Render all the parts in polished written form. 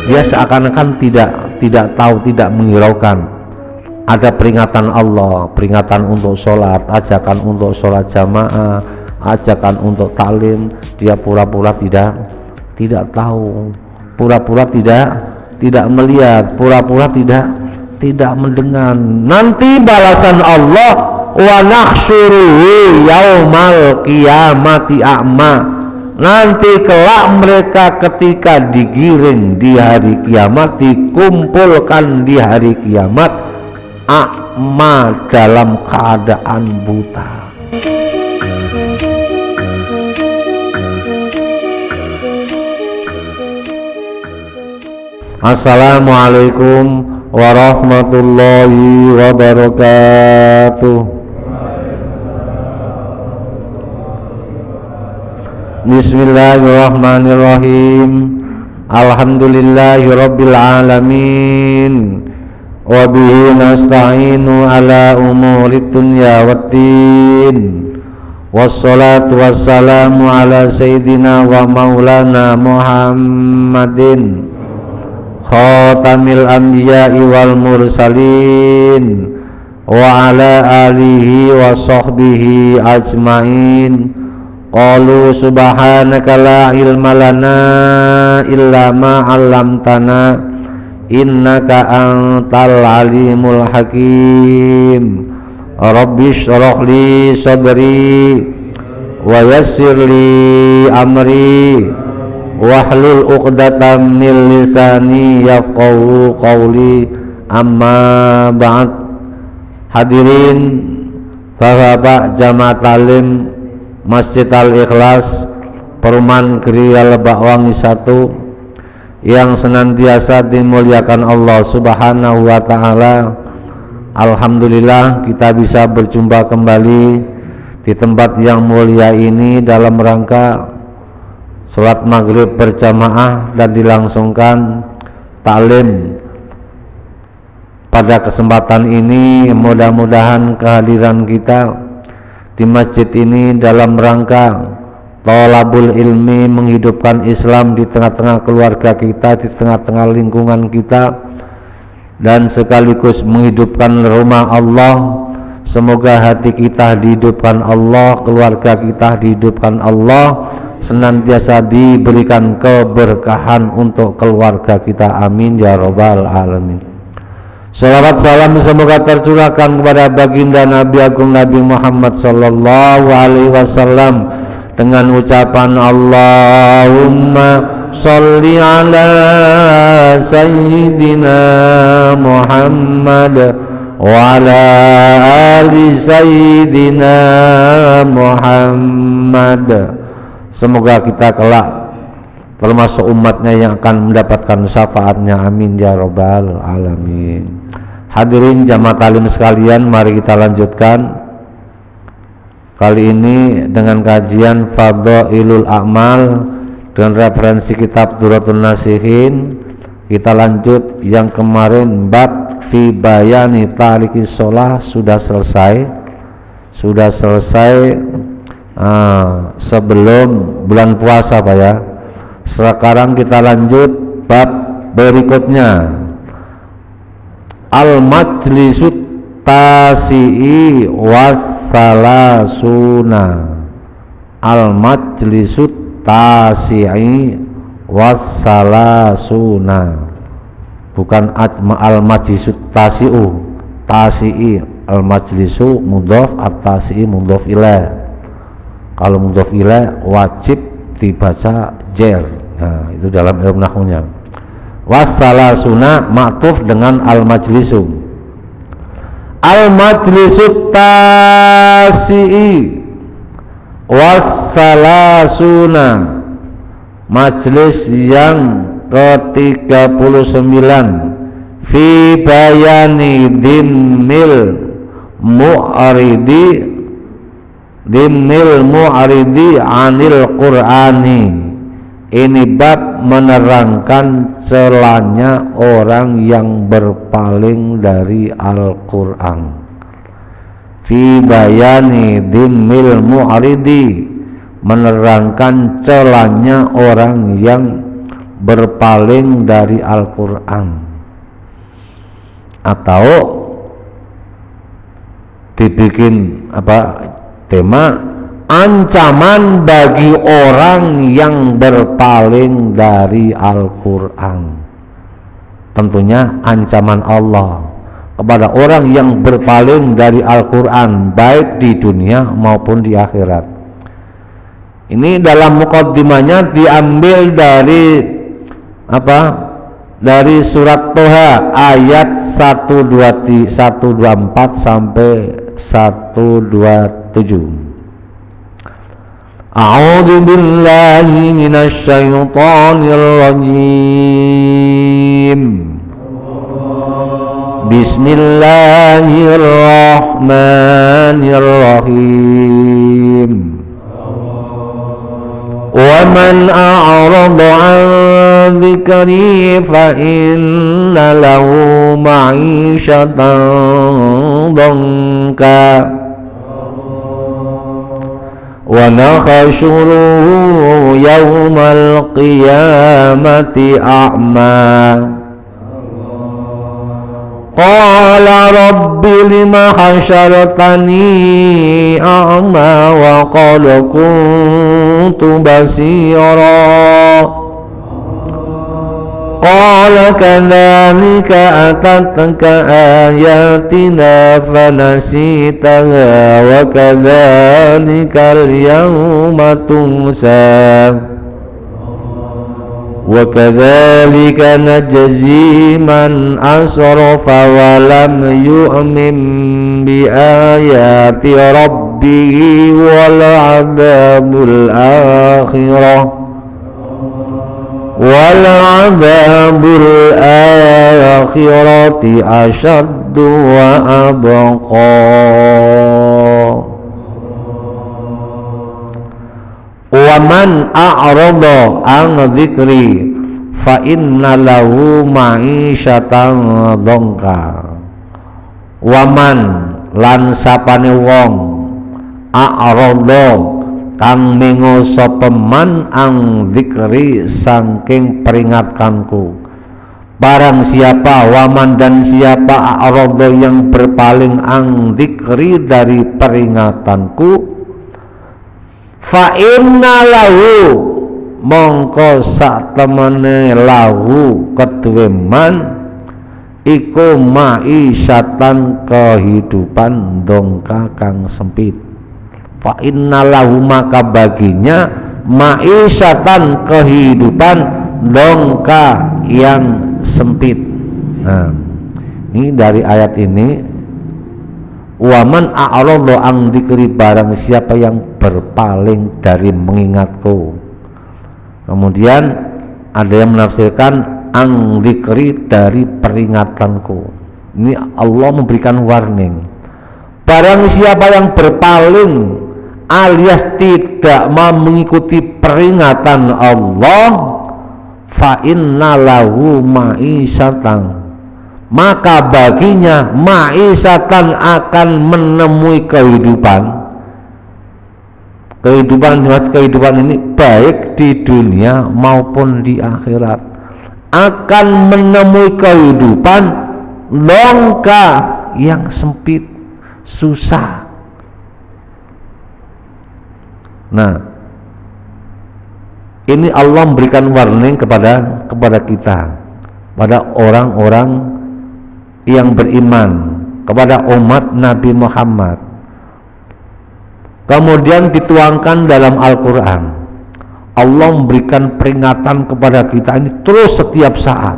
dia seakan-akan tidak tahu, tidak menghiraukan ada peringatan Allah, peringatan untuk sholat, ajakan untuk sholat jamaah, ajakan untuk taklim. Dia pura-pura tidak tahu, pura-pura tidak melihat, pura-pura tidak mendengar. Nanti balasan Allah, wa nahsyuruhu yaumal qiyamati a'ma. Nanti kelak mereka ketika digiring di hari kiamat, dikumpulkan di hari kiamat, a'ma, dalam keadaan buta. Assalamualaikum warahmatullahi wabarakatuh. Bismillahirrahmanirrahim. Alhamdulillahirabbil alamin. Wa bihi nasta'inu ala umurid dunya waddin. Wassalatu wassalamu ala sayyidina wa maulana Muhammadin khatamil anbiya'i wal mursalin wa ala alihi wa sahbihi ajmain. Qalu subhanaka la ilma lana illa ma 'allamtana innaka antal alimul hakim. Rabbi shrah li sadri wa yassir li amri wahlul 'uqdatam min lisani yafqahu qawli. Amma ba'd. Hadirin Bapak Jamaah Talim Masjid Al-Ikhlas Perumahan Geria Lebak Wangi 1 yang senantiasa dimuliakan Allah Subhanahu wa Ta'ala. Alhamdulillah kita bisa berjumpa kembali di tempat yang mulia ini dalam rangka sholat maghrib berjamaah dan dilangsungkan taklim. Pada kesempatan ini mudah-mudahan kehadiran kita di masjid ini dalam rangka thalabul ilmi, menghidupkan Islam di tengah-tengah keluarga kita, di tengah-tengah lingkungan kita, dan sekaligus menghidupkan rumah Allah. Semoga hati kita dihidupkan Allah, keluarga kita dihidupkan Allah, senantiasa diberikan keberkahan untuk keluarga kita. Amin ya rabbal alamin. Salawat salam semoga tercurahkan kepada baginda Nabi Agung Nabi Muhammad sallallahu alaihi wasallam dengan ucapan Allahumma sholli ala sayyidina Muhammad wa ala ali sayyidina Muhammad. Semoga kita kelak termasuk umatnya yang akan mendapatkan syafaatnya. Amin ya rabbal alamin. Hadirin jamaah talim sekalian, mari kita lanjutkan kali ini dengan kajian Fadhailul A'mal dengan referensi kitab Durratun Nasihin. Kita lanjut yang kemarin, bab fi bayani tarikis shalah sudah selesai sebelum bulan puasa Pak ya. Sekarang kita lanjut bab berikutnya, al-majlisut tasi'i wassalasuna. Al-majlisut tasi'i wassalasuna, bukan al-majlisut tasi'u, tasi'i. Al-majlisu mudhaf, at-tasi'i mudhaf ilaih. Kalau mudhaf ilaih wajib dibaca jer. Nah, itu dalam ilmu nahwunya. Wassalasuna ma'tuf dengan al-majlisu. Al-majlisut tasi'i wassalasuna, majlis yang ke-39, fi bayani dimmil mu'aridi anil qur'ani. Ini bab menerangkan celanya orang yang berpaling dari Al-Quran. Fi bayani dimmil mu'aridi, menerangkan celanya orang yang berpaling dari Al-Quran, atau dibikin tema ancaman bagi orang yang berpaling dari Al-Quran. Tentunya ancaman Allah kepada orang yang berpaling dari Al-Quran, baik di dunia maupun di akhirat. Ini dalam muqaddimahnya diambil dari dari surat Toha ayat 124 sampai 127. A'udzu billahi minasy syaithanir rajim. Bismillahirrahmanirrahim. Wa man a'rada 'an dzikri fa inna lahu ma'isyatan dhanka wa nakhshuruhu yawmal qiyamati a'ma. Qala rabbi lima hasyartani a'ma wa qad kuntu basira. Qala kadzalika atatka ayatina fanasitaha wa kadzalika al-yawma tunsa wa kadzalika najzi man asrafa wa lam yu'min bi ayati rabbih wal 'adzabul akhirah wal 'adzabul akhirati asyaddu wa abqa. Wa man a'rada an dzikri fa inna lahu ma'isyatan dhanka. Wa man lan sapane wong a'rada kang mengo sapa man ang dzikri saking peringatkanku. Barang siapa waman dan siapa a'rada yang berpaling ang dzikri dari peringatanku, fa inna lahu mongko sak temene lahu kedue man iku ma'isyatan kehidupan dongka kang sempit. Fa inna lahu maka baginya ma'isyatan kehidupan dongka yang sempit. Nah, ini dari ayat ini, waman a'rada an dzikri barang siapa yang berpaling dari mengingatku. Kemudian ada yang menafsirkan an dzikri dari peringatanku. Ini Allah memberikan warning. Barang siapa yang berpaling alias tidak mau mengikuti peringatan Allah, fa inna lahu ma'isyatan, maka baginya ma'isyatan akan menemui kehidupan ini baik di dunia maupun di akhirat, akan menemui kehidupan longga yang sempit, susah. Nah, ini Allah memberikan warning kepada kita, pada orang-orang yang beriman, kepada umat Nabi Muhammad. Kemudian dituangkan dalam Al-Quran. Allah memberikan peringatan kepada kita ini terus setiap saat.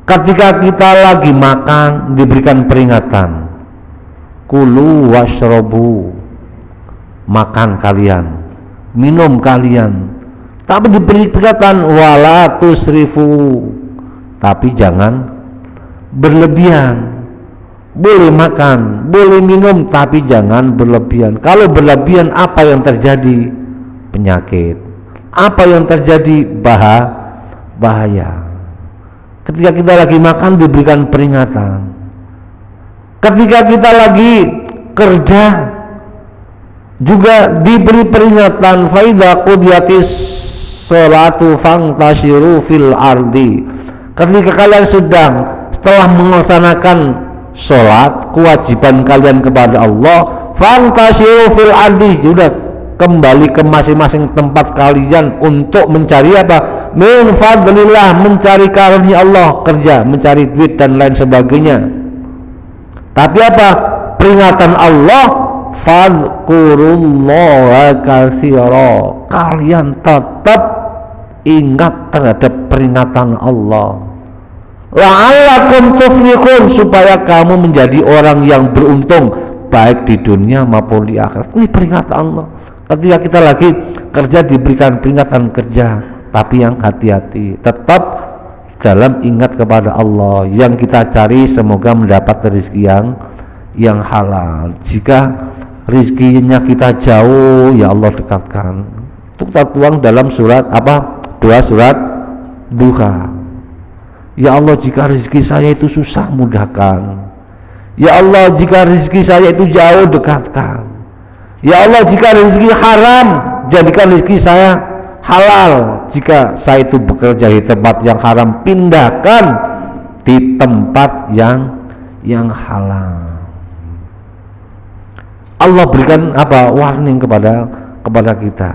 Ketika kita lagi makan diberikan peringatan, kulu washrobu, makan kalian, minum kalian, tapi diberi peringatan wala tusrifu, tapi jangan berlebihan. Boleh makan, boleh minum, tapi jangan berlebihan. Kalau berlebihan apa yang terjadi? Penyakit. Apa yang terjadi? Bahaya. Ketika kita lagi makan diberikan peringatan. Ketika kita lagi kerja juga diberi peringatan, faida qudiyatis sholatu fantashiru fil ardi. Ketika kalian setelah melaksanakan sholat, kewajiban kalian kepada Allah, fantashiru fil ardi, sudah kembali ke masing-masing tempat kalian untuk mencari apa? Min fadlillah, mencari karunia Allah, kerja, mencari duit dan lain sebagainya. Tapi apa? Peringatan Allah, fadhkurullaha katsira, kalian tetap ingat terhadap peringatan Allah. La'allakum tuflihun, supaya kamu menjadi orang yang beruntung baik di dunia maupun di akhirat. Ini peringatan Allah. Ketika kita lagi kerja diberikan peringatan kerja, tapi yang hati-hati, tetap dalam ingat kepada Allah. Yang kita cari semoga mendapat rezeki yang halal. Jika rezekinya kita jauh, ya Allah dekatkan. Itu kita tuang dalam surat apa? Doa surat Duha. Ya Allah, jika rezeki saya itu susah, mudahkan. Ya Allah, jika rezeki saya itu jauh, dekatkan. Ya Allah, jika rezeki haram, jadikan rezeki saya halal. Jika saya itu bekerja di tempat yang haram, pindahkan di tempat yang halal. Allah berikan apa? Warning kepada kita.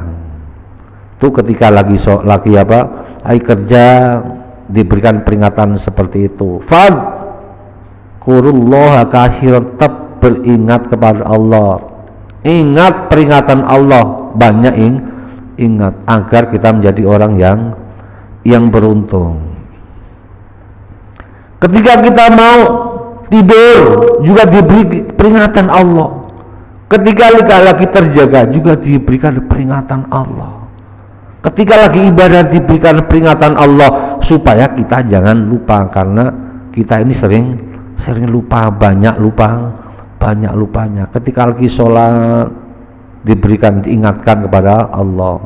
Itu ketika lagi apa? Lagi kerja diberikan peringatan seperti itu. Fadhkurullaha katsiran, tetap beringat kepada Allah. Ingat peringatan Allah, banyak ingat agar kita menjadi orang yang beruntung. Ketika kita mau tidur juga diberi peringatan Allah. Ketika lagi terjaga juga diberikan peringatan Allah. Ketika lagi ibadah diberikan peringatan Allah, supaya kita jangan lupa, karena kita ini sering lupa, banyak lupanya. Ketika lagi sholat diingatkan kepada Allah.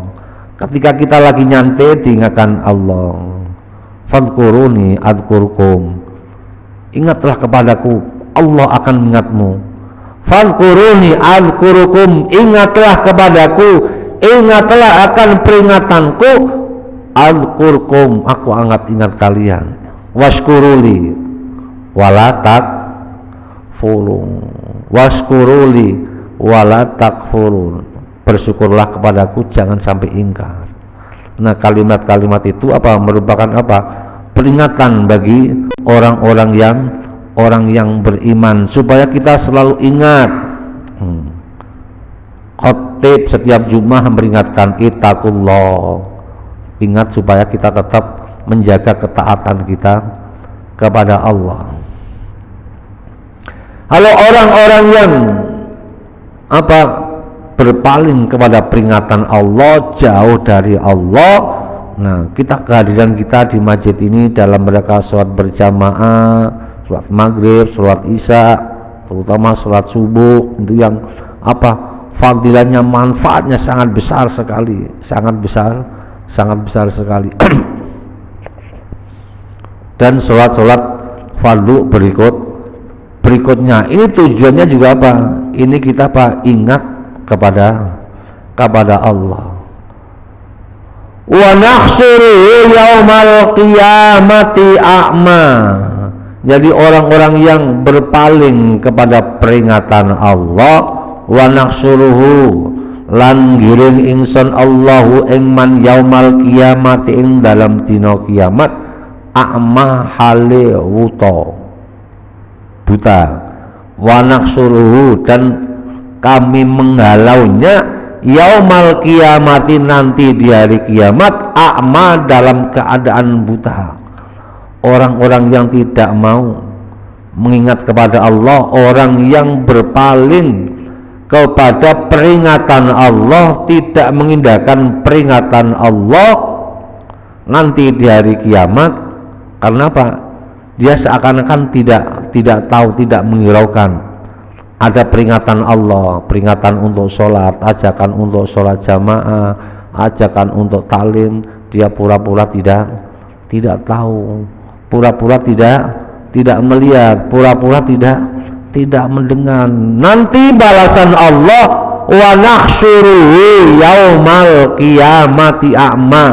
Ketika kita lagi nyantai diingatkan Allah. Fadhkuruni adhkurkum, ingatlah kepadaku, Allah akan mengingatmu. Fadhkuruni adhkurukum, ingatlah kepadaku, ingatlah akan peringatanku. Adhkurkum, aku ingat kalian. Washkuruli wala takfurun, washkuruli wala takfurun, bersyukurlah kepadaku, jangan sampai ingkar. Nah, kalimat-kalimat itu apa? Merupakan apa? Peringatan bagi orang-orang yang beriman, supaya kita selalu ingat. Khatib setiap Jumat memperingatkan ittaqullah, ingat supaya kita tetap menjaga ketaatan kita kepada Allah. Kalau orang-orang yang apa? Berpaling kepada peringatan Allah, jauh dari Allah. Nah, kehadiran kita di masjid ini dalam mereka sholat berjamaah, sholat maghrib, sholat isya, terutama sholat subuh, itu yang apa? Fadilahnya, manfaatnya sangat besar sekali, sangat besar sekali. Dan sholat fardu berikutnya ini tujuannya juga apa? Ini kita apa? Ingat kepada Allah. Wa nahsyuru yaumal qiyamati a'ma. Jadi orang-orang yang berpaling kepada peringatan Allah, wa nahsyuruhu, lan giring ingsun Allahu ing man yaumal qiyamati, ing dalam dina kiamat, a'ma hale buta. Wa nahsyuruhu, dan kami menghalaunya yaumal kiamati, nanti di hari kiamat, a'ma, dalam keadaan buta. Orang-orang yang tidak mau mengingat kepada Allah, orang yang berpaling kepada peringatan Allah, tidak mengindahkan peringatan Allah, nanti di hari kiamat. Karena apa? Dia seakan-akan tidak tahu, tidak menghiraukan ada peringatan Allah, peringatan untuk sholat, ajakan untuk sholat jamaah, ajakan untuk talim. Dia pura-pura tidak tahu, pura-pura tidak melihat, pura-pura tidak mendengar. Nanti balasan Allah, wa nahsyuruhu yaumal qiyamati a'ma,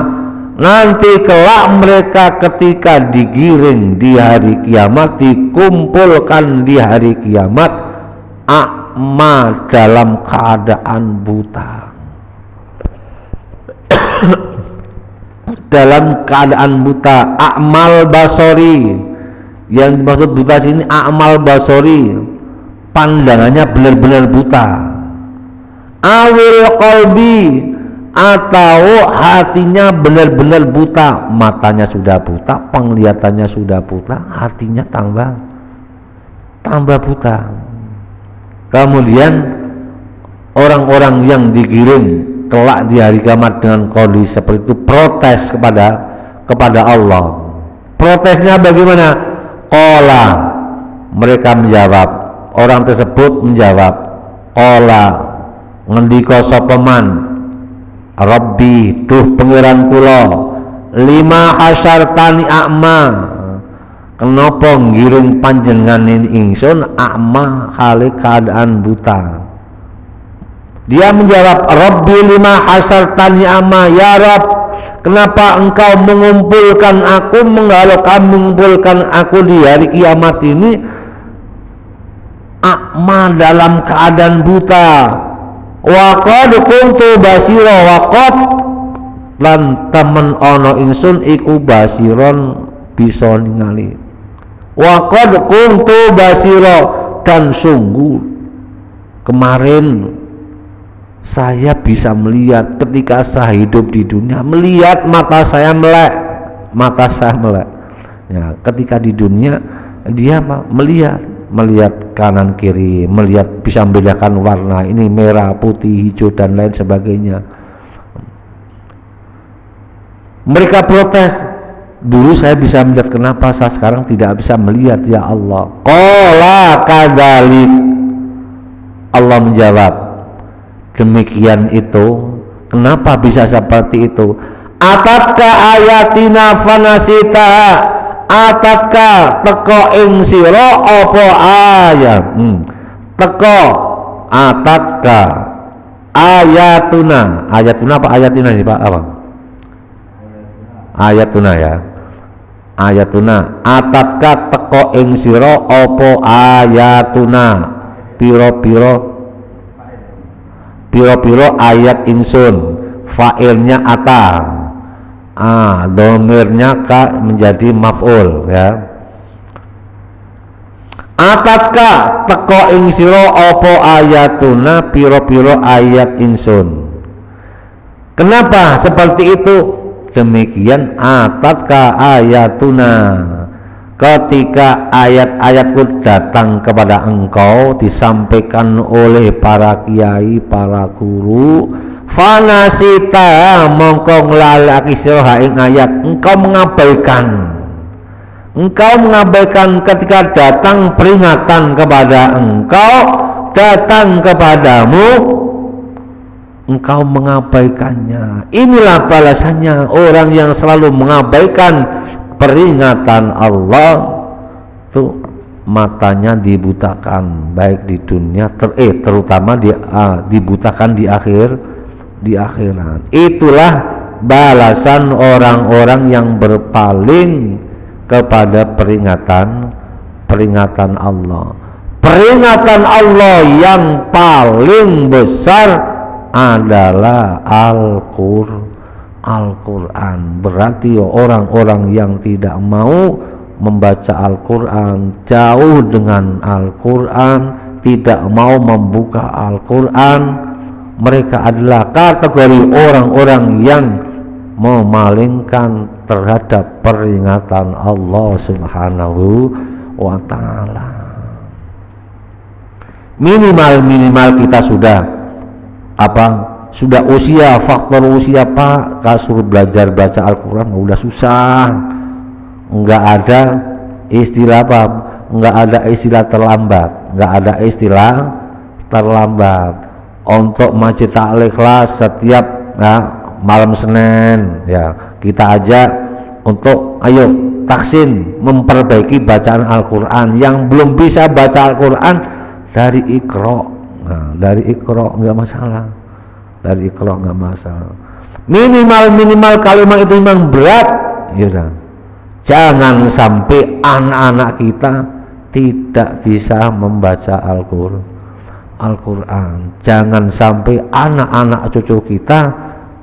nanti kelak mereka ketika digiring di hari kiamat, dikumpulkan di hari kiamat, a'ma dalam keadaan buta. Dalam keadaan buta, a'mal basori. Yang dimaksud buta sini a'mal basori, pandangannya benar-benar buta. Awil qalbi, atau hatinya benar-benar buta, matanya sudah buta, penglihatannya sudah buta, hatinya tambah buta. Kemudian orang-orang yang digiring kelak di hari kiamat dengan kondisi seperti itu protes kepada Allah. Protesnya bagaimana? Qala, mereka menjawab, orang tersebut menjawab, qala, ngendika sapa man, Rabbi, duh pangeran kula, lima hasyartani a'ma, kenapa ngiring panjenengan ingsun a'ma hale keadaan buta. Dia menjawab, Rabbi lima hasyartani a'ma, ya Rabb, kenapa engkau mengumpulkan aku, mengumpulkan aku di hari kiamat ini a'ma dalam keadaan buta. Wa qad kuntu basira, wa qad lan temen ana ingsun iku basiron bisa ningali. Wa qad kuntu basira, dan sungguh kemarin saya bisa melihat ketika saya hidup di dunia, melihat mata saya melek. Ya, ketika di dunia dia melihat kanan kiri, melihat, bisa membedakan warna ini merah, putih, hijau dan lain sebagainya. Mereka protes, dulu saya bisa melihat, kenapa saya sekarang tidak bisa melihat ya Allah? Qala kadzalik, Allah menjawab, demikian itu, kenapa bisa seperti itu? Atatka ayatina fanasita, atatka teko ing sira apa ayat, teko atatka ayatuna apa ayatina ini Pak, apa ayatuna ya, ayatuna, atatka teko ing sira apa ayatuna, piro ayat insun, fa'ilnya ata, domirnya ka menjadi maf'ul ya. Atatka teko ing sira apa ayatuna, piro ayat insun. Kenapa seperti itu? Demikian atatka ayatuna, ketika ayat-ayatku datang kepada engkau, disampaikan oleh para kiai, para guru, fanasita mongko nglalekake sira ing ayat, engkau mengabaikan ketika datang peringatan kepada engkau, datang kepadamu, engkau mengabaikannya. Inilah balasannya orang yang selalu mengabaikan peringatan Allah, tuh matanya dibutakan baik di dunia, terutama dibutakan di akhirat. Itulah balasan orang-orang yang berpaling kepada peringatan Allah. Peringatan Allah yang paling besar adalah Al-Quran. Berarti orang-orang yang tidak mau membaca Al-Quran, jauh dengan Al-Quran, tidak mau membuka Al-Quran, mereka adalah kategori orang-orang yang memalingkan terhadap peringatan Allah Subhanahu wa ta'ala. Minimal kita sudah usia, faktor usia Pak, suruh belajar baca Al-Quran udah susah, nggak ada istilah terlambat, untuk masjid taklim kelas setiap malam Senin ya, kita ajak untuk ayo taksin memperbaiki bacaan Al-Quran. Yang belum bisa baca Al-Quran dari Iqra, dari Iqra nggak masalah. Minimal kalimat itu memang berat, ya. Jangan sampai anak-anak kita tidak bisa membaca Al-Quran. Jangan sampai anak-anak cucu kita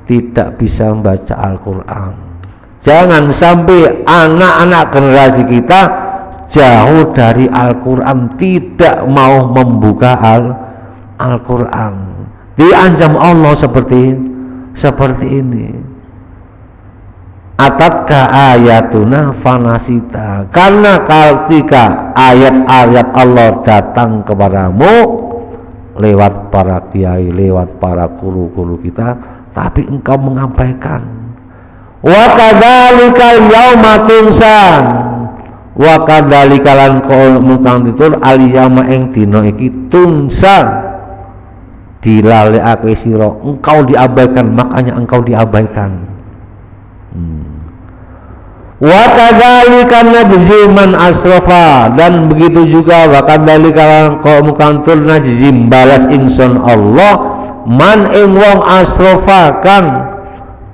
tidak bisa membaca Al-Quran. Jangan sampai anak-anak generasi kita jauh dari Al-Quran, tidak mau membuka Al-Quran. Diancam Allah seperti ini. Atatka ayatuna fanasita, karena ketika ayat-ayat Allah datang kepadamu lewat para kiai, lewat para guru-guru kita, tapi engkau mengabaikan. Wa kadzalikal yauma tunsan, wa kadzalikalan qaumul kantitur al yauma ing dina iki tunsan, dilalekake sira, engkau diabaikan, makanya engkau diabaikan. Wa kadzalika najzi man asrafa, dan begitu juga wa kadzalika qaum kantur najzi balas insun Allah man ing wong asrafa kan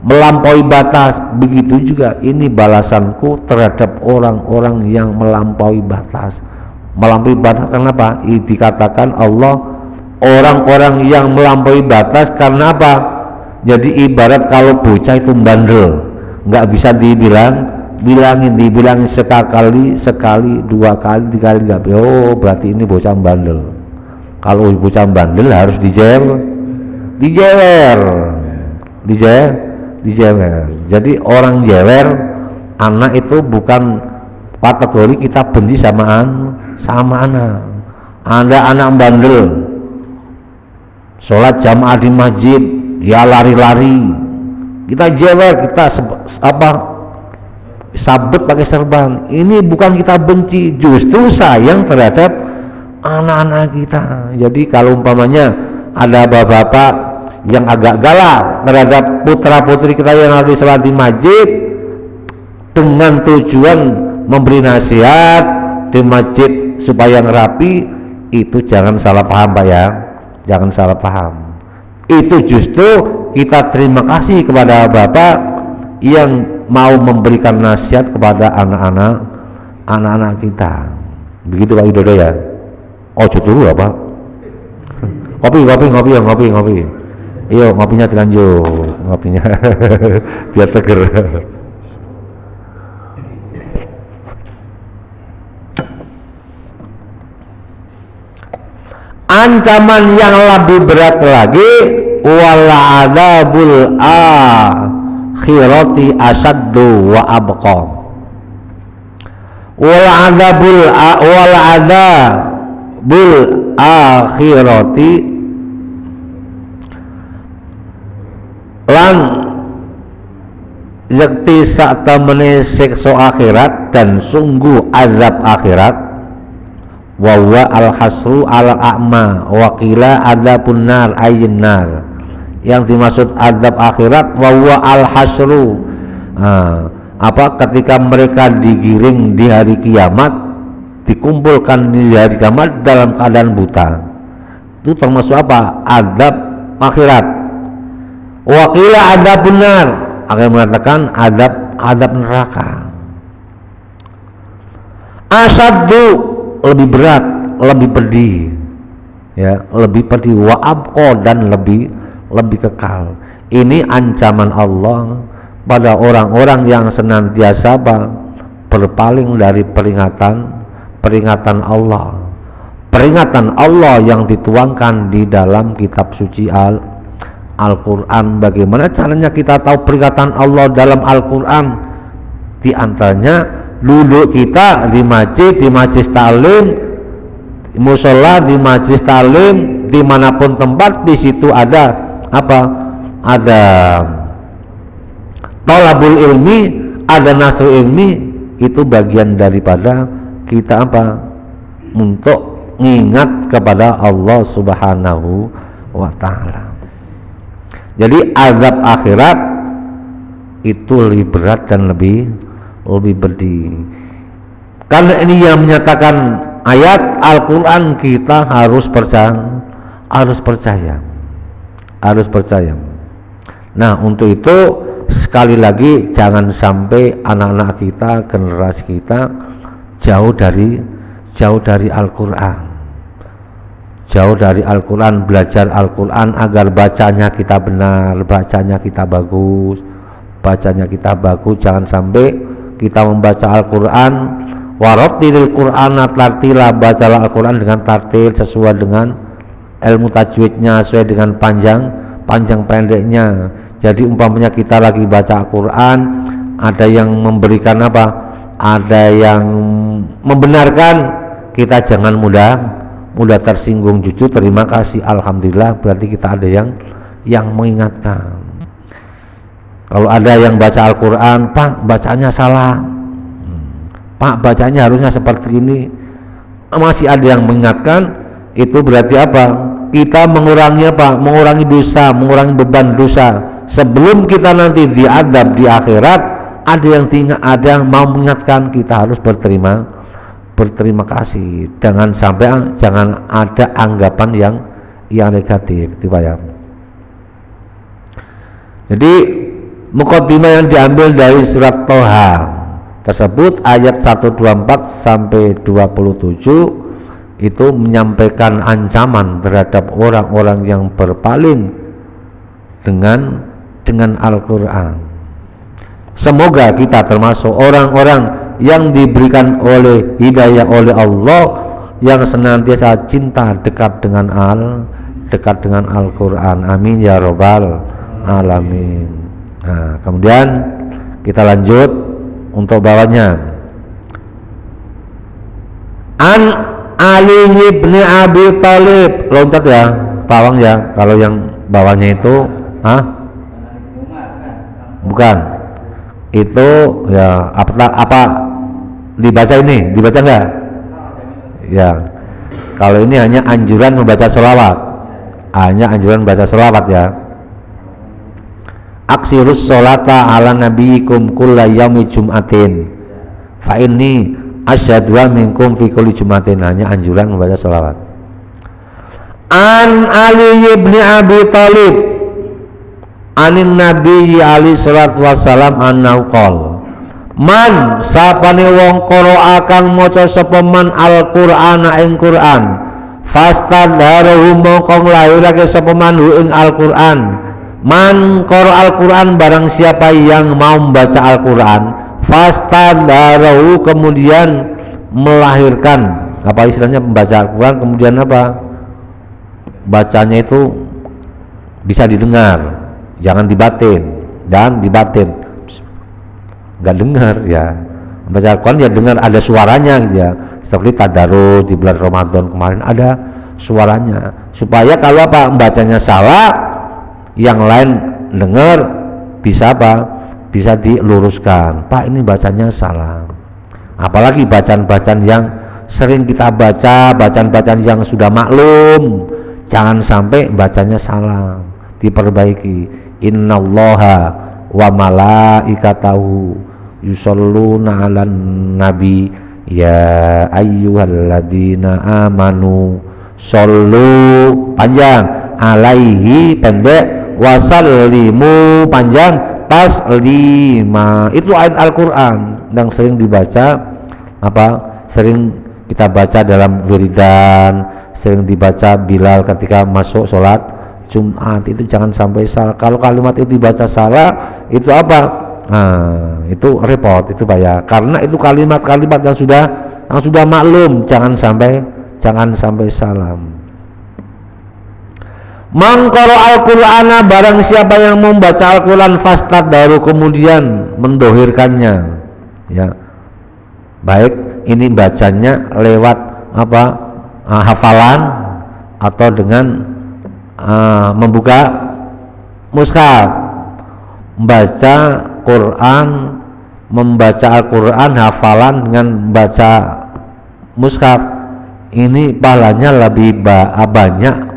melampaui batas. Begitu juga ini balasanku terhadap orang-orang yang melampaui batas. Melampaui batas kenapa? Dikatakan Allah orang-orang yang melampaui batas karena apa? Jadi ibarat kalau bocah itu bandel, nggak bisa dibilangin sekali, dua kali, tiga kali, nggak. Oh, berarti ini bocah bandel. Kalau bocah bandel harus dijewer. Jadi orang jewer anak itu bukan kategori kita benci sama anak. Ada anak bandel, sholat jamaah di masjid, ya lari-lari, kita jewer, kita sabet pakai serban. Ini bukan kita benci, justru sayang terhadap anak-anak kita. Jadi kalau umpamanya ada bapak-bapak yang agak galak terhadap putra-putri kita yang lagi sholat di masjid dengan tujuan memberi nasihat di masjid supaya rapi, itu jangan salah paham Pak ya, jangan salah paham. Itu justru kita terima kasih kepada bapak yang mau memberikan nasihat kepada anak-anak kita. Begitu Pak Widodo ya. Oh dulu apa? Ngopi. Iyo ngopinya dilanjut, ngopinya biar seger. Ancaman yang lebih berat lagi, wala adzabul akhirati asaddu wa abqa. Wala adzabul akhirati lan yakti saktemene siksa akhirat dan sungguh azab akhirat, wa huwa al-hasru al-a'ma wa qila adzabun nar ayyin nar. Yang dimaksud azab akhirat wa huwa al-hasru, ketika mereka digiring di hari kiamat, dikumpulkan di hari kiamat dalam keadaan buta, itu termasuk apa? Azab akhirat. Wakila adab benar akan mengatakan adab neraka. Asaddu lebih berat, lebih pedih, ya, lebih pedih. Wa abqa dan lebih kekal. Ini ancaman Allah pada orang-orang yang senantiasa berpaling dari peringatan Allah. Peringatan Allah yang dituangkan di dalam kitab suci Al-Quran. Bagaimana caranya kita tahu peringatan Allah dalam Al-Quran? Di antaranya duduk kita di majlis ta'lim, di musola, di majlis ta'lim, dimanapun tempat, di situ ada apa? Ada thalabul ilmi, ada nasr ilmi. Itu bagian daripada kita untuk mengingat kepada Allah Subhanahu wa ta'ala. Jadi azab akhirat itu lebih berat dan lebih pedih. Karena ini yang menyatakan ayat Al-Quran, kita harus percaya. Nah, untuk itu sekali lagi jangan sampai anak-anak kita, generasi kita jauh dari Al-Qur'an. Jauh dari Al-Qur'an, belajar Al-Qur'an agar bacanya kita benar, bacanya kita bagus. Jangan sampai kita membaca Al-Qur'an warattilil Qur'ana tartila, bacalah Al-Qur'an dengan tartil sesuai dengan ilmu tajwidnya, sesuai dengan panjang pendeknya. Jadi umpamanya kita lagi baca Al-Qur'an, ada yang memberikan apa? Ada yang membenarkan, kita jangan mudah tersinggung, jujur terima kasih, alhamdulillah, berarti kita ada yang mengingatkan. Kalau ada yang baca Al-Qur'an, Pak bacanya salah, Pak bacanya harusnya seperti ini, masih ada yang mengingatkan, itu berarti apa? Kita mengurangi apa? Mengurangi dosa, mengurangi beban dosa. Sebelum kita nanti diadab di akhirat, ada yang mau mengingatkan, kita harus berterima kasih. Jangan ada anggapan yang negatif, itu ya. Jadi muqaddimah yang diambil dari surat Thaha tersebut ayat 124 sampai 27 itu menyampaikan ancaman terhadap orang-orang yang berpaling dengan Al-Qur'an. Semoga kita termasuk orang-orang yang diberikan oleh hidayah oleh Allah, yang senantiasa cinta dekat dengan Al-Qur'an. Amin ya rabbal alamin. Nah, kemudian kita lanjut untuk bawahnya. An Ali bin Abi Thalib, loncat ya, pawang ya. Kalau yang bawahnya itu, bukan. Itu ya apa dibaca enggak? Ya. Kalau ini hanya anjuran membaca sholawat. Ya. Aksirus sholata ala nabiyikum kulla yaumi jum'atin fa inni asyhadu minkum fi kulli jum'atin, hanya anjuran membaca sholawat. An Ali bin Abi Thalib anin Nabi alaihi salatu wassalam annahu qala, man sapane wong qara akan maca sapa man Al-Qur'ana ing Qur'an, fastadharu mongko nglairake sapa man ing Al-Qur'an. Man qara Al-Qur'an, barang siapa yang mau membaca Al-Qur'an, fastadharu kemudian melahirkan, apa istilahnya membaca Al-Qur'an kemudian apa? Bacanya itu bisa didengar, jangan dibatin, nggak dengar ya. Baca Al-Quran ya dengar, ada suaranya gitu ya. Seperti tadarus di bulan Ramadan kemarin ada suaranya, supaya kalau apa membacanya salah, yang lain dengar bisa bisa diluruskan. Pak, ini bacanya salah. Apalagi bacaan-bacaan yang sering kita baca, bacaan-bacaan yang sudah maklum, jangan sampai bacanya salah, diperbaiki. Innallaha wa malaikatahu yusholluna 'alan nabi ya ayyuhalladzina amanu shollu panjang alaihi pendek wasallimu panjang taslima. Itu ayat Al-Qur'an yang sering dibaca, sering kita baca dalam wiridan, sering dibaca Bilal ketika masuk sholat Jumat. Itu jangan sampai salah. Kalau kalimat itu dibaca salah, itu itu repot, itu bahaya. Karena itu kalimat-kalimat yang sudah maklum, jangan sampai salah. Mangkoro Al-Qur'ana, barang siapa yang membaca Al-Qur'an fastadharu kemudian mendohirkannya, ya. Baik ini bacanya lewat hafalan atau dengan membuka mushaf, membaca Quran, membaca Al-Qur'an hafalan dengan membaca mushaf, ini pahalanya lebih banyak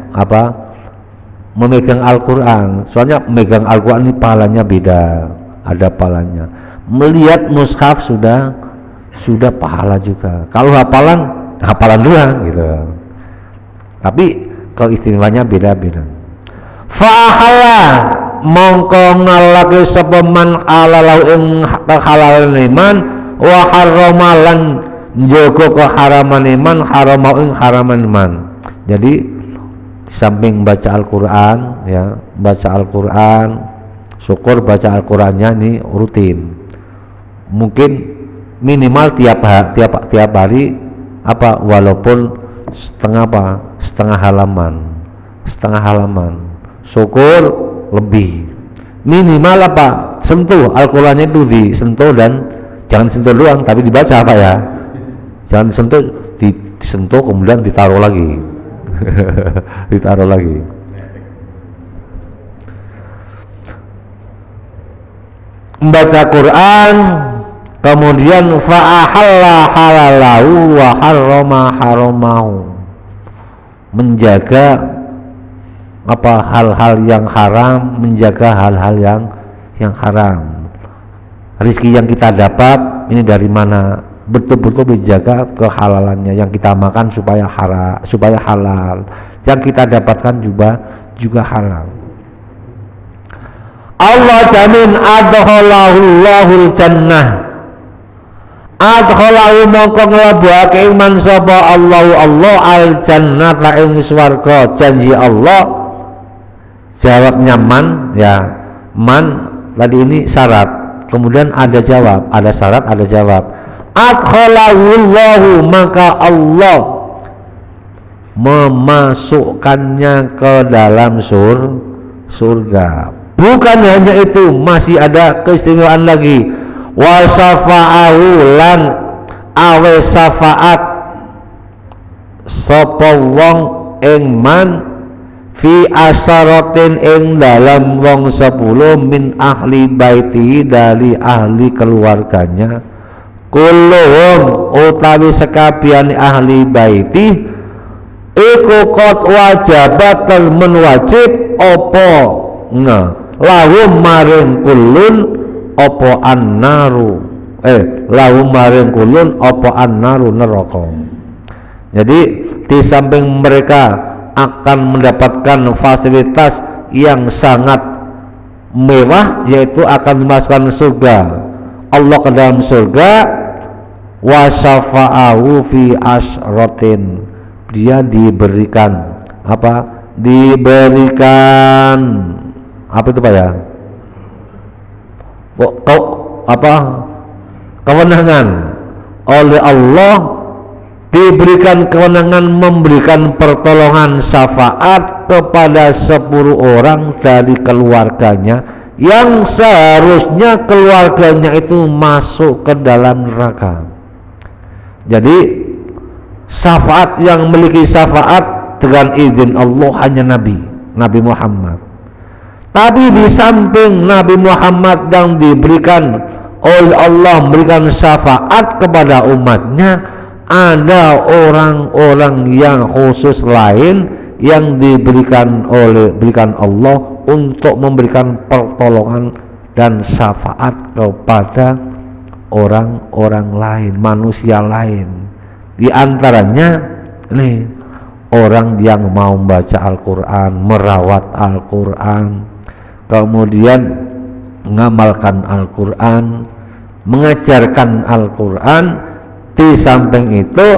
memegang Al-Qur'an. Soalnya memegang Al-Qur'an ini pahalanya beda, ada pahalanya. Melihat mushaf sudah pahala juga. Kalau hafalan doang gitu. Tapi kalau istimewanya beda-beda. Fa'ahala mongko ngalake sapa man halalau ing kehalalan iman wa harramalan njogo keharaman iman haramau ing haraman iman. Jadi samping baca Al-Qur'an ya, baca Al-Qur'an, syukur baca Al-Qur'annya ini rutin. Mungkin minimal tiap hari apa walaupun setengah halaman syukur lebih minimal apa sentuh Al-Qur'annya itu disentuh dan jangan sentuh doang tapi dibaca apa ya, jangan disentuh kemudian ditaruh lagi ditaruh lagi. Membaca Quran kemudian fa'ahalla halalahu wa harrama haramahu, menjaga apa hal-hal yang haram, menjaga hal-hal yang haram. Rizki yang kita dapat ini dari mana, betul-betul menjaga kehalalannya, yang kita makan supaya halal, yang kita dapatkan juga halal. Allah jamin adkhalahul jannah, adkhalahu mongko nglebuake iman sapa Allah al jannata ing swarga. Janji Allah, jawabnya man ya, man tadi ini syarat, kemudian ada jawab, ada syarat, ada jawab. Adkhalahullahu, maka Allah memasukkannya ke dalam surga. Bukan hanya itu, masih ada keistimewaan lagi. Wa syafa'ahu lan awe syafaat sapa wong ing man fi asyaratin ing dalam wong 10 min ahli baiti, dari ahli keluarganya. Kulluhum utawi sekabian ahli baiti iku qad wajabat menwajib apa lahum maring kulun apa annaru lahum maring kulun apa annaru neraka. Jadi di samping mereka akan mendapatkan fasilitas yang sangat mewah, yaitu akan dimasukkan surga Allah ke dalam surga. Wa syafa'ahu fi asyratin, dia diberikan apa? Diberikan apa itu Pak ya? Kewenangan oleh Allah, diberikan kewenangan memberikan pertolongan syafaat kepada 10 orang dari keluarganya yang seharusnya keluarganya itu masuk ke dalam neraka. Jadi syafaat yang memiliki syafaat dengan izin Allah hanya Nabi Muhammad. Tapi di samping Nabi Muhammad yang diberikan oleh Allah memberikan syafaat kepada umatnya, ada orang-orang yang khusus lain yang diberikan Allah untuk memberikan pertolongan dan syafaat kepada orang-orang lain, manusia lain. Di antaranya nih orang yang mau membaca Al-Quran, merawat Al-Quran, kemudian mengamalkan Al-Quran, mengajarkan Al-Quran. Di samping itu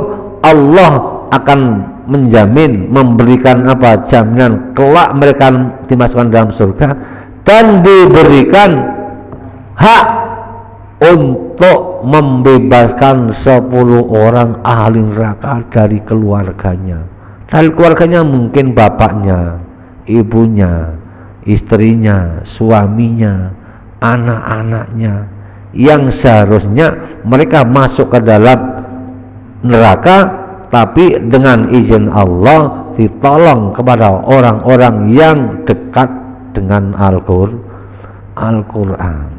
Allah akan menjamin, memberikan apa, jaminan kelak mereka dimasukkan dalam surga, dan diberikan hak untuk membebaskan 10 orang ahli neraka dari keluarganya. Dari keluarganya mungkin bapaknya, ibunya, istrinya, suaminya, anak-anaknya, yang seharusnya mereka masuk ke dalam neraka, tapi dengan izin Allah ditolong kepada orang-orang yang dekat dengan Al-Quran.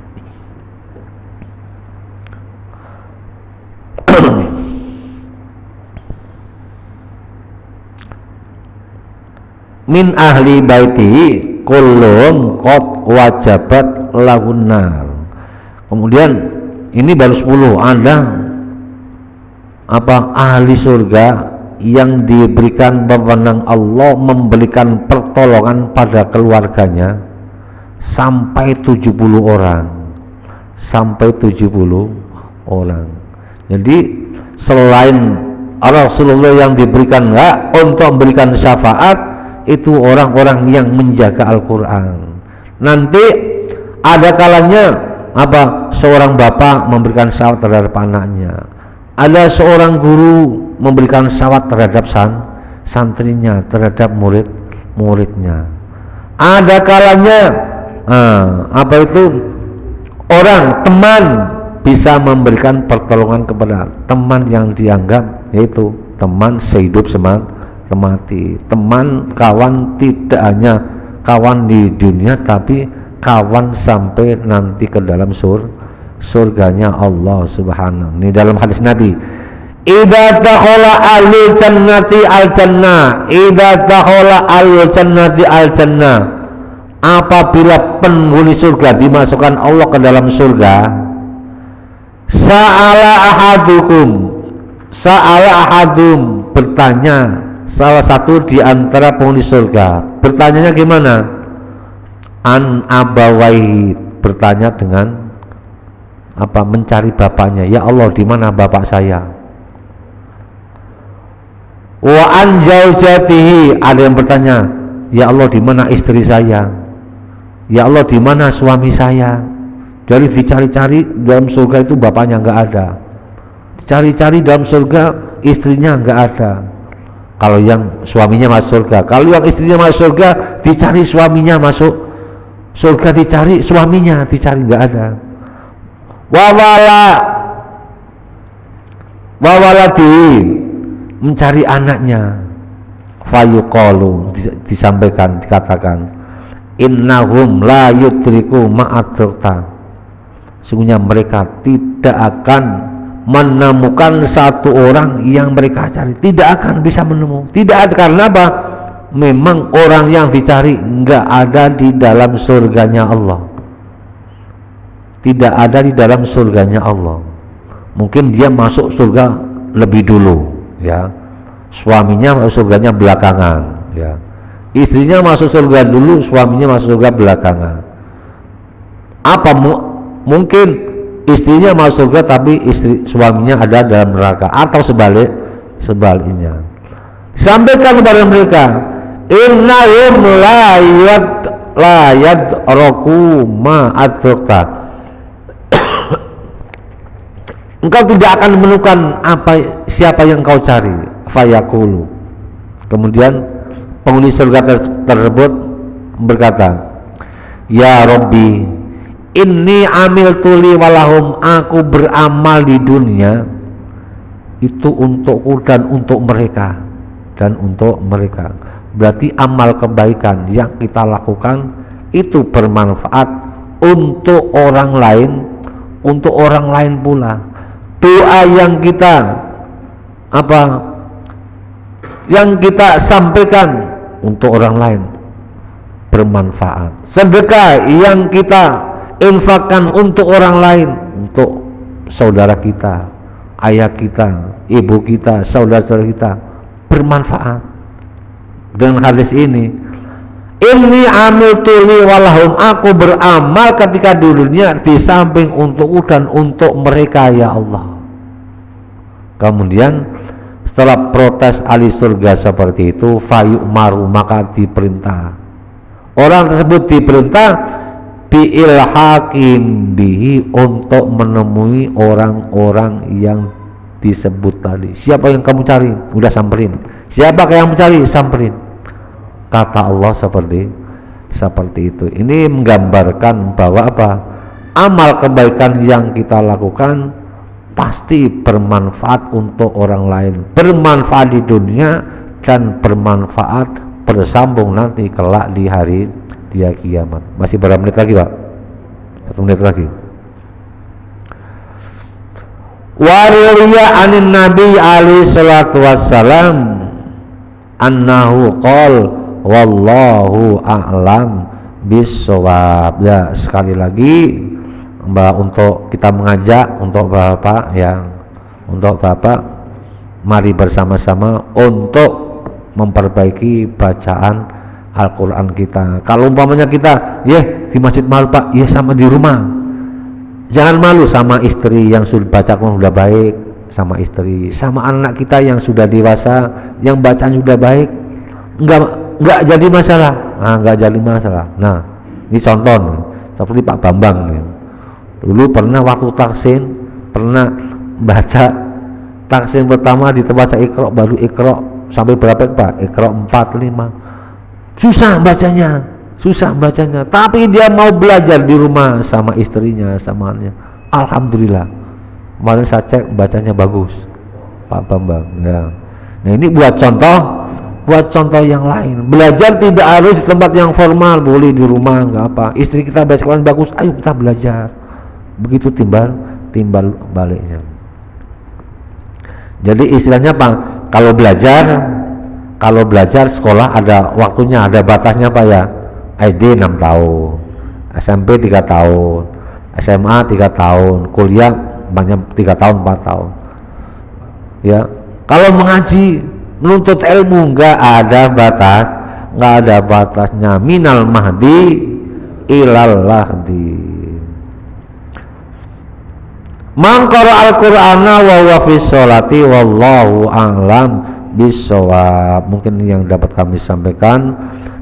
Min ahli baiti kullum qad wajabat lahun nar. Kemudian ini baru 10, ada apa, ahli surga yang diberikan wewenang Allah memberikan pertolongan pada keluarganya, sampai 70 orang. Sampai 70 orang. Jadi selain Rasulullah yang diberikan hak untuk memberikan syafaat, itu orang-orang yang menjaga Al-Quran. Nanti ada kalanya seorang bapak memberikan syafaat terhadap anaknya, ada seorang guru memberikan syafaat terhadap santrinya, terhadap murid-muridnya. Ada kalanya orang teman bisa memberikan pertolongan kepada teman yang dianggap, yaitu teman sehidup semati, teman kawan, tidak hanya kawan di dunia tapi kawan sampai nanti ke dalam surganya Allah Subhanahu. Ini dalam hadis Nabi, idza dakhala ahlul jannati al-jannah, idza dakhala ahlul jannati al-jannah, apabila penghuni surga dimasukkan Allah ke dalam surga, sa'ala ahadum, bertanya salah satu di antara penghuni surga, bertanyanya gimana? An abawaihi, bertanya dengan mencari bapaknya, ya Allah di mana bapak saya? Wa an zaujatihi, ada yang bertanya, ya Allah di mana istri saya? Ya Allah di mana suami saya? Jadi dicari-cari dalam surga itu bapaknya nggak ada, dicari-cari dalam surga istrinya nggak ada. Kalau yang suaminya masuk surga, kalau yang istrinya masuk surga, dicari suaminya masuk surga, dicari suaminya, dicari nggak ada. Wawaladi, mencari anaknya, fayuqalu, disampaikan, dikatakan, innahum la yudriku ma'adrokta, sungguhnya mereka tidak akan menemukan satu orang yang mereka cari, tidak akan bisa menemukan, tidak ada. Karena apa? Memang orang yang dicari enggak ada di dalam surganya Allah, tidak ada di dalam surganya Allah. Mungkin dia masuk surga lebih dulu, ya, suaminya masuk surganya belakangan, ya, istrinya masuk surga dulu, suaminya masuk surga belakangan. Mungkin istrinya masuk surga tapi suaminya ada dalam neraka, atau sebaliknya. Sampaikan kepada mereka, innahum la yadraku ma adrakta, engkau tidak akan menemukan siapa yang kau cari. Fayaqulu, kemudian penghuni surga tersebut berkata, ya Rabbi, inni amiltu li walahum, aku beramal di dunia itu untukku dan untuk mereka, berarti amal kebaikan yang kita lakukan itu bermanfaat untuk orang lain pula. Doa yang kita sampaikan untuk orang lain bermanfaat. Sedekah yang kita infakkan untuk orang lain, untuk saudara kita, ayah kita, ibu kita, saudara-saudara kita, bermanfaat. Dengan hadis ini, inni amiltu li walahum, aku beramal ketika di dunia di samping untukku dan untuk mereka, ya Allah. Kemudian setelah protes ahli surga seperti itu, fayu'maru, maka diperintah, orang tersebut diperintah biilhaqin bihi, untuk menemui orang-orang yang disebut tadi. Siapa yang kamu cari? Udah samperin. Siapa yang mencari? Samperin. Kata Allah seperti itu. Ini menggambarkan bahwa amal kebaikan yang kita lakukan pasti bermanfaat untuk orang lain, bermanfaat di dunia dan bermanfaat bersambung nanti kelak di hari dia kiamat. Masih berapa menit lagi, Pak? 1 menit lagi. Wariya anin Nabi alaihi salatu wassalam annahu qol wallahu a'lam bissawab. Ya, sekali lagi untuk kita mengajak untuk Bapak, mari bersama-sama untuk memperbaiki bacaan Al-Quran kita. Kalau umpamanya kita di masjid malu Pak, sama di rumah. Jangan malu sama istri yang sudah baca Quran sudah baik, sama istri, sama anak kita yang sudah dewasa, yang bacaan sudah baik, enggak jadi masalah. Enggak jadi masalah. Nah, ini contoh nih, seperti Pak Bambang nih. Dulu pernah waktu taksin, pernah baca taksin pertama di tempat saya Iqra, baru Iqra sampai berapa Pak? Iqra 4, 5. Susah bacanya, tapi dia mau belajar di rumah sama istrinya, sama anaknya. Alhamdulillah, kemarin saya cek bacanya bagus, Pak Bambang ya. Nah ini buat contoh yang lain. Belajar tidak harus di tempat yang formal, boleh di rumah, nggak apa. Istri kita baca Quran bagus, ayo kita belajar. Begitu timbal baliknya. Jadi istilahnya Pak, kalau belajar sekolah ada waktunya, ada batasnya Pak ya. SD 6 tahun, SMP 3 tahun, SMA 3 tahun, kuliah banyak 3 tahun 4 tahun. Ya, kalau mengaji, menuntut ilmu nggak ada batasnya. Minal mahdi ilal lahdi. Man qara al-Qur'ana wa huwa fi sholati wallahu a'lam bisawab. Mungkin yang dapat kami sampaikan.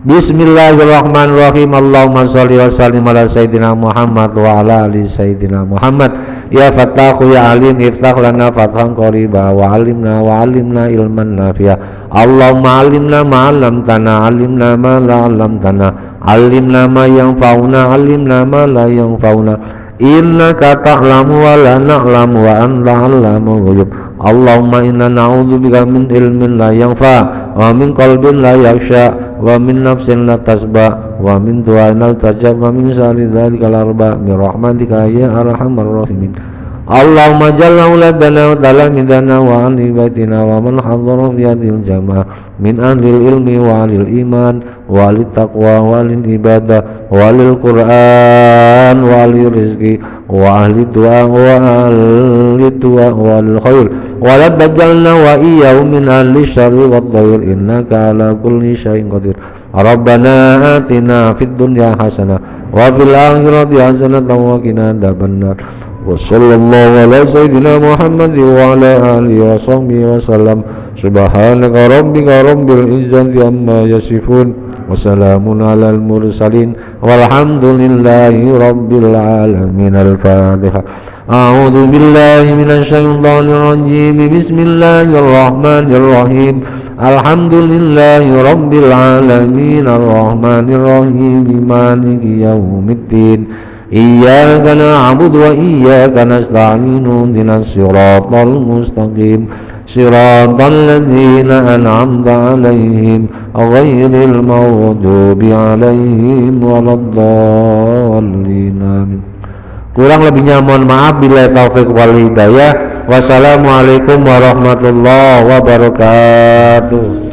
Bismillahirrahmanirrahim. Allahumma sholli wa sallim ala sayyidina Muhammad wa ala ali sayyidina Muhammad. Ya Fattahu ya Alim, iftah lana fathan qariba wa alimna ilman nafi'a. Allahumma alimna ma 'allamtana, alimna ma la 'allamtana, alimna ma yanfa'una, alimna ma la yanfa'una. Innaka ta'lamu wa la na'lamu wa anta 'allamul ghuyub. Allahumma inna na'udzubika min ilmin la yanfa' wa min qalbin la yakhsha wa min nafsin la tasba wa min du'ain la tajab wa min syarri dzalikal arba' bi rahmatika ya arhamar rahimin. Allahumma jalla uladana wa talamidana wa ahli baitina wa man hadhara fi hadhil jamaah min ahli ilmi wa ahli iman wa ahli taqwa wa ahli ibadah wa ahli Qur'an wa ahli rizqi wa ahli du'a wa ahli khair wa la tajalna wa iyyahum min ahli syarri wa dhair innaka ala kulli syai'in qadir. Rabbana atina fid dunya hasanah wa fil akhirati hasanah wa qina adzabannar. Wa sallallahu ala sayyidina Muhammad wa ala alihi wa sahbihi wa sallam. Subhanaka rabbika rabbil izzati amma yasifun wa salamun alal mursalin walhamdulillahi rabbil alamin. Al-Fatihah. A'udzu billahi minasy syaithanir rajim. Bismillahirrahmanirrahim. Alhamdulillahi rabbil alamin arrahmanir rahim maliki yaumiddin. Iyyaka na'budu wa iyyaka nasta'in ihdinas siratal mustaqim siratal ladzina an'amta 'alaihim ghairil maghdubi 'alaihim waladdallin. Amin. Kurang lebihnya mohon maaf, billahi taufik wal hidayah. Wassalamualaikum warahmatullahi wabarakatuh.